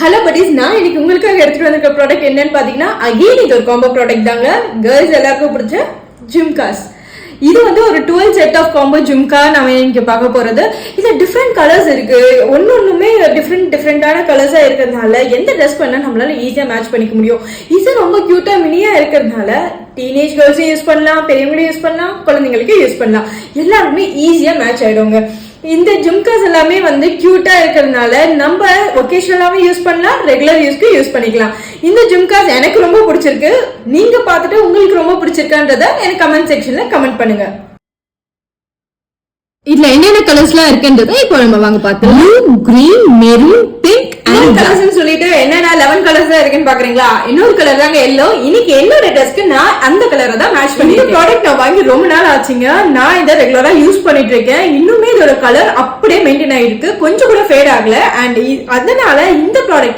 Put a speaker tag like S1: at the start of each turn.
S1: Hello buddies, நான் இன்னைக்கு உங்களுக்காக எடுத்துட்டு வந்திருக்க ப்ராடக்ட் என்னன்னு பாத்தீங்கன்னா அகைன் இது ஒரு காம்போ ப்ராடக்ட் தாங்க. கேர்ள்ஸ் எல்லாருக்கும் பிடிச்ச ஜிம்காஸ். இது வந்து ஒரு 12 செட் ஆஃப் காம்போ ஜிம்கா நம்ம இங்க பார்க்க போறது. இதுல டிஃப்ரெண்ட் கலர்ஸ் இருக்கு. ஒன்னொன்னுமே டிஃப்ரெண்டான கலர்ஸா இருக்கிறதுனால எந்த ட்ரெஸ் பண்ணா நம்மளால ஈஸியா மேட்ச் பண்ணிக்க முடியும். இது ரொம்ப கியூட்டா மினியா இருக்கிறதுனால டீனேஜ் கேர்ள்ஸும் யூஸ் பண்ணலாம், பெரியவங்களும் யூஸ் பண்ணலாம், குழந்தைங்களுக்கு யூஸ் பண்ணலாம். எல்லாருமே ஈஸியா மேட்ச் ஆயிடுவாங்க. இந்த ஜிம்காஸ் எல்லாமே வந்து கியூட்டா இருக்கிறதுனால நம்ம ஒகேஷனலாவே யூஸ் பண்ணலாம், ரெகுலர் யூஸ்க்கு யூஸ் பண்ணிக்கலாம். இந்த ஜிம்காஸ் எனக்கு ரொம்ப பிடிச்சிருக்கு. நீங்க பார்த்துட்டு உங்களுக்கு ரொம்ப பிடிச்சிருக்கான்றத எனக்கு கமெண்ட் செக்ஷன்ல கமெண்ட் பண்ணுங்க.
S2: இதுல என்னென்ன கலர்ஸ்லாம் இருக்குன்றதை இப்போ நம்ம வாங்க பார்த்தோம். Blue, green, maroon, pink and
S1: colours சொல்லிட்டு என்னன்னா 11 கலர்ஸ் தான் இருக்குன்னு பாக்குறீங்களா? இன்னொரு கலர் தாங்க எல்லோ. இன்னைக்கு என்னோட ட்ரெஸ்க்கு நான் அந்த கலரை தான் மேட்ச் பண்ணி இந்த ப்ராடக்ட் நான் வாங்கி ரொம்ப நாள் ஆச்சுங்க. நான் இதை ரெகுலரா யூஸ் பண்ணிட்டு இருக்கேன். இன்னுமே இதோட கலர் அப்படியே மெயின்டைன் ஆயிருக்கு, கொஞ்சம் கூட ஃபேட் ஆகல. அண்ட் அதனால இந்த ப்ராடக்ட்